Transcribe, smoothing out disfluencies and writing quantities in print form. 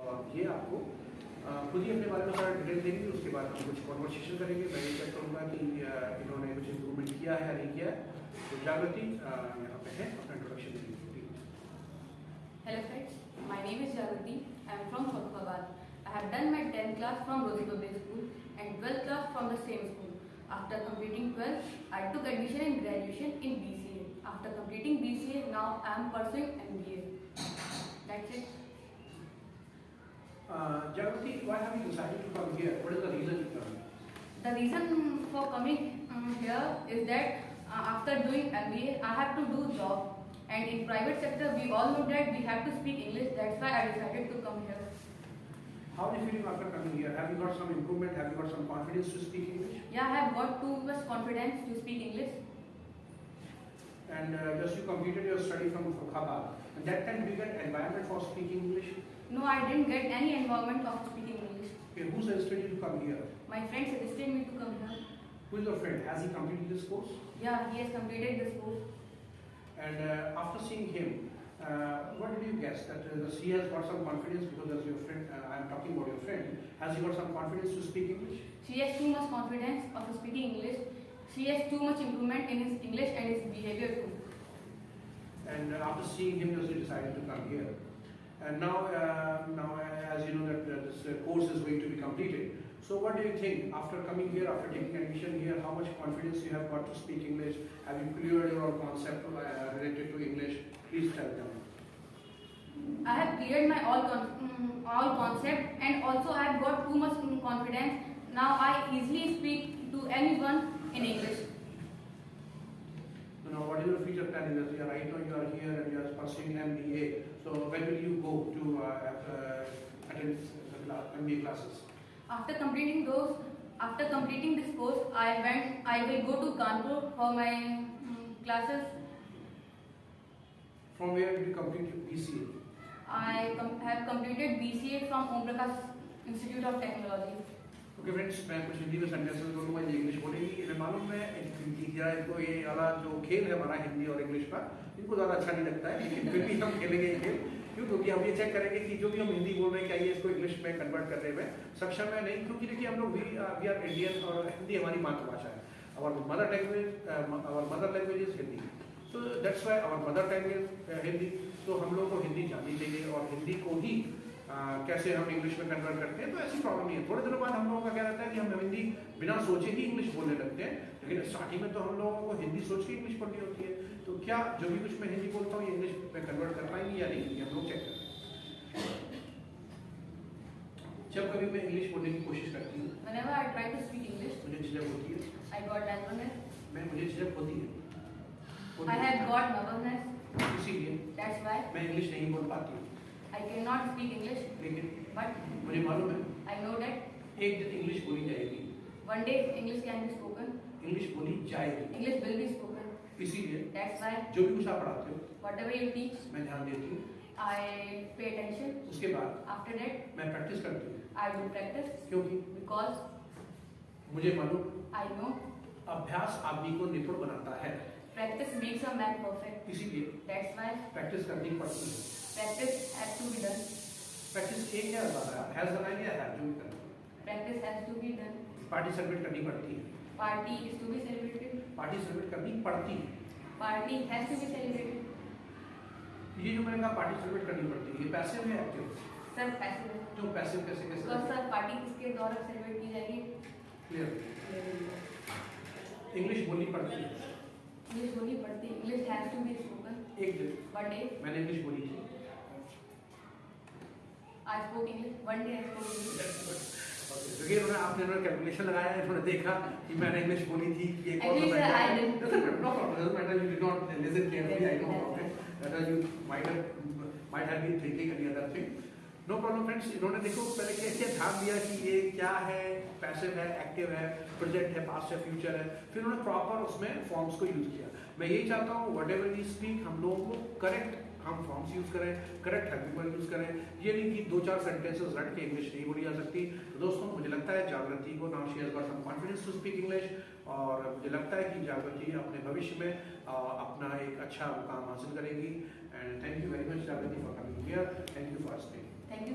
और ये आपको खुद ही अपने बारे में सारा डिटेल देंगे। उसके बाद हम कुछ कॉन्वर्सेशन करेंगे। मैं ये चेक करूँगा कि इन्होंने कुछ इम्प्रूवमेंट किया है या नहीं किया है। तो जागृति यहाँ पे है, अपना इंट्रोडक्शन देंगे। Hello friends, my name is Jagrati. I am from Khodkhabad. I have done my 10th class from Rosie Public School and 12th class from the same school. After completing 12th, I took admission and graduation in BCA. After completing BCA, now I am pursuing MBA. That's it. Jagrati, why have you decided to come here? What is the reason you come? The reason for coming here is that after doing MBA, I have to do job. And in private sector, we all know that we have to speak English. That's why I decided to come here. How are you feeling after coming here? Have you got some improvement? Have you got some confidence to speak English? Yeah, I have got too much confidence to speak English. And just you completed your study from Khodkhabad. At that time, did you get environment for speaking English? No, I didn't get any environment of speaking English. Okay, who suggested you to come here? My friend suggested me to come here. Who is your friend? Has he completed this course? Yeah, he has completed this course. And after seeing him, what did you guess? That he has got some confidence because as your friend, I am talking about your friend, has he got some confidence to speak English? She has too much confidence of speaking English. She has too much improvement in his English and his behavior too. And after seeing him, you decided to come here. And now, as you know that this course is going to be completed. So what do you think after coming here, after taking admission here, how much confidence you have got to speak English? Have you cleared your concept related to English? Please tell them. I have cleared my all concept and also I have got too much confidence. Now I easily speak to anyone in English. So now what is your future plan? Right now you are here and you are pursuing MBA. So when will you go to attend MBA classes? After completing this course, I will go to Kanpur for my classes. From where did you complete your BCA? I have completed BCA from Om Prakash Institute of Technology. Okay friends, मैं कुछ हिंदी में sentences बोलूँगा, ये English बोलेगी। इन्हें मालूम है इनको ये वाला जो खेल है हमारा हिंदी और इंग्लिश का, इनको ज़्यादा अच्छा नहीं लगता है, लेकिन फिर भी हम खेलेंगे ये खेल। क्यों? क्योंकि हम ये चेक करेंगे कि जो भी हम हिंदी बोल रहे हैं क्या ये इसको इंग्लिश में कन्वर्ट करने में सक्षम है नहीं। क्योंकि देखिए हम लोग वी आर इंडियन और हिंदी हमारी मातृभाषा है। Our mother language is Hindi. So that's why our mother tongue is Hindi. तो हम लोग को हिंदी जाननी चाहिए और हिंदी को ही कैसे हम इंग्लिश में कन्वर्ट करते हैं, तो ऐसी प्रॉब्लम नहीं है। थोड़े दिनों बाद हम लोगों का क्या रहता है कि हम हिंदी बिना सोचे ही इंग्लिश बोलने लगते हैं, लेकिन स्टार्टिंग में तो हम लोगों को हिंदी सोच के इंग्लिश पढ़नी होती है। तो क्या जो भी कुछ मैं हिंदी बोलता हूँ ये इंग्लिश में कन्वर्ट कर पाएंगे या नहीं, ये हम लोग चेक करते हैं। जब कभी मैं इंग्लिश बोलने की कोशिश करती हूँ, Whenever I try to speak English, मुझे झिझक होती है। I got nervousness. मुझे झिझक होती है। I have got nervousness. इसीलिए That's why मैं इंग्लिश नहीं बोल पाती हूँ। I cannot speak English. लेकिन But मुझे मालूम है I know that एक दिन इंग्लिश बोली जाएगी, one day English can be spoken. English बोली जाएगी। English will be spoken. इसीलिए That's why जो भी कुछ आप पढ़ाते हो whatever you teach, मैं ध्यान देती हूँ। I pay attention. उसके बाद After that, मैं प्रैक्टिस करती हूँ। I do practice क्योंकि because मुझे मालूम I know अभ्यास आदमी को निपुण बनाता है। practice makes a man perfect. इसीलिए That's why प्रैक्टिस करनी पड़ती है। practice has to be done. Practice एक क्या होता है, हैज बनाया गया है जो भी करना है। Practice has to be done. Party celebrate करनी पड़ती है। Party is to be celebrated. Party celebrate करनी पड़ती है। Party has to be celebrated. ये जो मैंने कहा पार्टी सेलिब्रेट करनी पड़ती है, ये पैसिव है एक्टिव? Sir, passive. जो पैसिव कैसे Because कैसे sir, party किसके द्वारा celebrate की जाएगी? क्लियर? इंग्लिश बोलनी पड़ती है। English बोलनी पड़ती है. English has to be spoken. एक दिन One day मैंने इंग्लिश बोली थी। I spoke English. One day I spoke English. क्योंकि आपने कैलकुलेशन लगाया, इन्होंने देखा कि मैंने इंग्लिश बोली थी कि एक Actually, sir, I didn't. doesn't matter, you did not listen carefully, I know about it, that you might have been thinking any other thing. No problem friends, इन्होंने देखो पहले कैसे ध्यान दिया कि ये क्या है, पैसिव है, एक्टिव है, प्रेजेंट है, पास्ट है, फ्यूचर है, फिर उन्होंने प्रॉपर उसमें फॉर्म्स को यूज किया। मैं यही चाहता हूँ व्हाटएवर वी स्पीक हम लोगों को करेक्ट हम फॉर्म्स यूज करें, करेक्ट हैबिट यूज करें। ये नहीं कि दो चार सेंटेंसेस रट के इंग्लिश नहीं बोली जा सकती। तो दोस्तों मुझे लगता है जागृति को now she has got some confidence to speak English, और मुझे लगता है कि जागृति अपने भविष्य में अपना एक अच्छा मुकाम हासिल करेगी। And thank you very much Jagriti for coming here, thank you for speaking. Thank you.